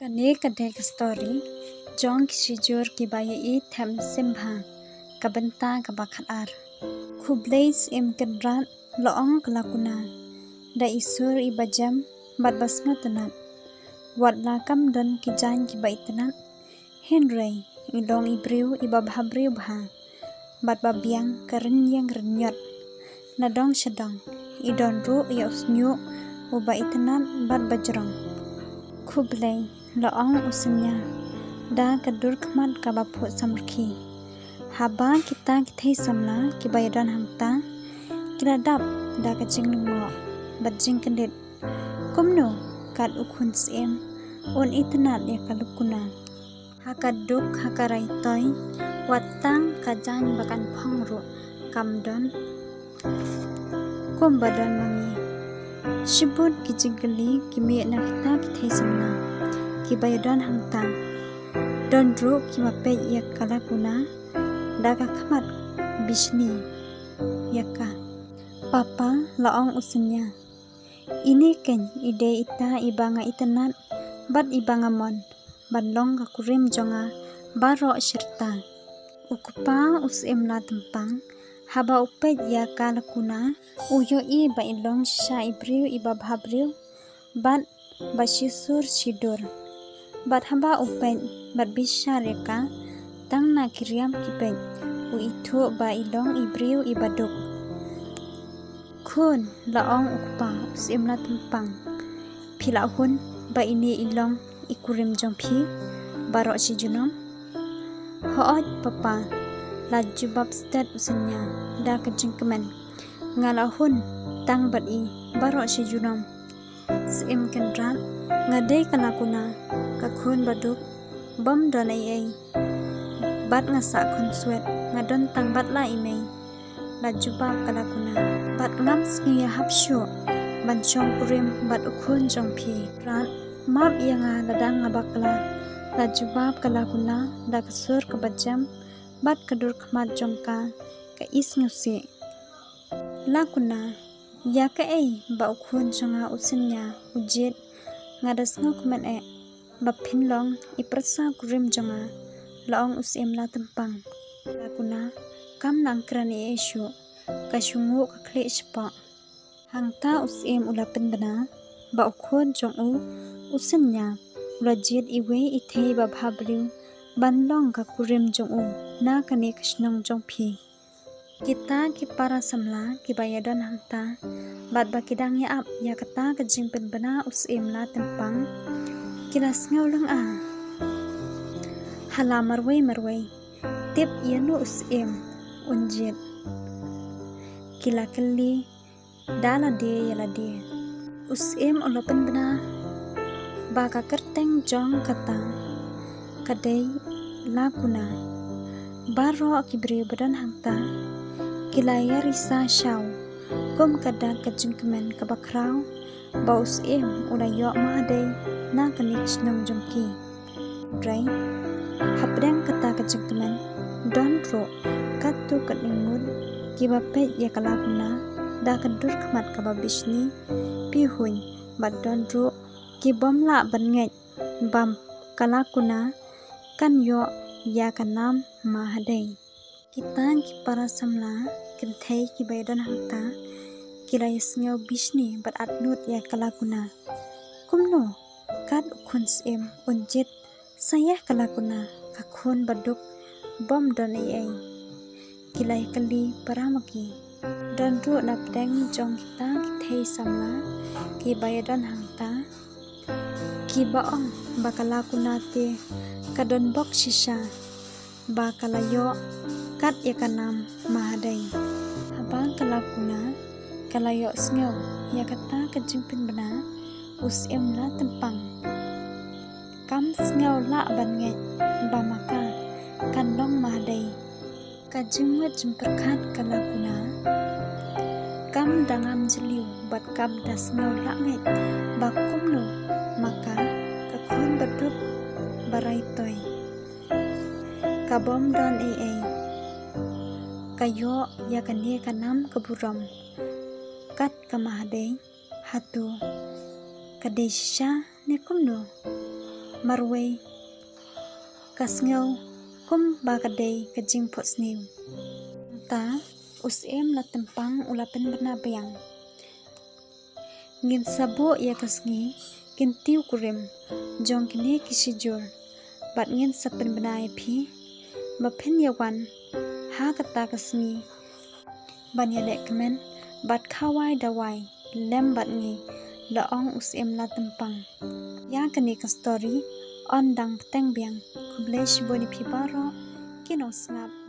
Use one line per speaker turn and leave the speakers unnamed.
Kane kadek story jong kisijur ki baye I them simha kabenta kabakhat ar khubleis im kedrat loong kelakuna da isur ibajam bat basnga tenat wat lakam dan kijan ki bai tenat henrei idong ibriu ibabhabriu bha bat babiang kerenyang renyot nadong sedong idon ru ya usnyu uba itenat bat bajrong khublei loong usinya da kadur khmat kabaphu samrkhi haba kita kithei samla kibayadan hamta kiradap da kaching ngo bajing kendit kumno kat ukhun sem on itnat ya kalukuna hakaduk hakarai toy watang kajan bakan phangru kamdon kumbadan mangi shibut kijingkali kimi nakita kithei samna kibayadan hamta dondru kimape yak kalakuna daga khamat bishni yaka papa laong usunya ini ken ide ita ibanga itanat bat ibanga mon bandong kakurim jonga baro shirta ukupa usim la tempang haba upet ya kalakuna uyo I ba ilong sha ibriu ibabhabriu bat bashisur shidur bat haba upet bat bisha reka tang na kiriam kipet u itu ba ilong ibriu ibaduk khun laong ukpa usim la tempang phila hun ba ini ilong ikurim jongphi baro sijunom hoot papa lajubab stat usanya da kejengkemen ngalahun tang bat I baro sijunom sim kendrat ngadei kalakuna kakhun baduk bom donai ai bat ngasa khun suet ngadon tang bat la imei lajubab kalakuna bat ngam sngia hapshu banchong kurim bat ukhun jongphi rat map yanga ladang ngabakla lajubab kalakuna da kasur kabajam bat kadur khmat jongka ka isngusi lakuna ya ka ei ba ukhun jonga usinya ujit ngadas ngokmen e ba phinlong iprasa kurim jonga laong usim la tempang lakuna kam nangkrani eshu kasyungu kakhle spa hangta usim ulapen bana ba ukhun jongu usinya ulajit iwe ithei ba bhabriu banlong ka kurim jongu na kane krishnong jongphi kita ki para samla ki bayadan hamta bat bakidang ya ap ya kata kajing penbena usim la tempang kilas ngaulang a hala marwai tip yanu usim unjit kila kali dala de yala de usim olopen bena baka kerteng jong kata kadai lakuna baro kibri badan hamta kilaya risa shaw kum kada kajingkemen kabakrau baus ulayo mahadai na kanik snong jongki drai hapdang kata kajingkemen donro katu kadingun kibape ya kalakuna da kadur khmat kababishni pihun bad donro kibomla banget bam kalakuna kan yo ya kanam mahadai kita ki para samla kenthei ki bayadan hamta kilai sngew bishni bat atnut ya kalakuna kumno kat ukhun sem unjit sayah kalakuna kakhun baduk bom don ai kilai kali paramaki dan ru napdeng jong kita kithei samla ki bayadan hamta ki baong bakalakuna te kadon bok shisha bakalayo kat yakanam mahadai habang kalakuna kalayo sngew yakata kajingpin bena usim la tempang kam sngew la banget bamaka kandong mahadai kajingwet jemperkat kalakuna kam dangam jeliu bat kam das sngew la nget bakumno maka kakhun baduk barai toy kabom don ai kayo ya kanie kanam keburam kat kamahade hatu kadesha nekumno marway kasngau kum bagade kajing pot sniu ta usem la tempang ulapen bena bayang ngin sabo ya kasngi kintiu kurim jong kini kisijur bat ngin sapen benai phi mapen yawan ha kata kasngi ban yalek kemen bat khawai dawai lem bat ngi laong usem la tempang ya kani ka story on dang peteng biang kuble shiboni phi baro kinong snap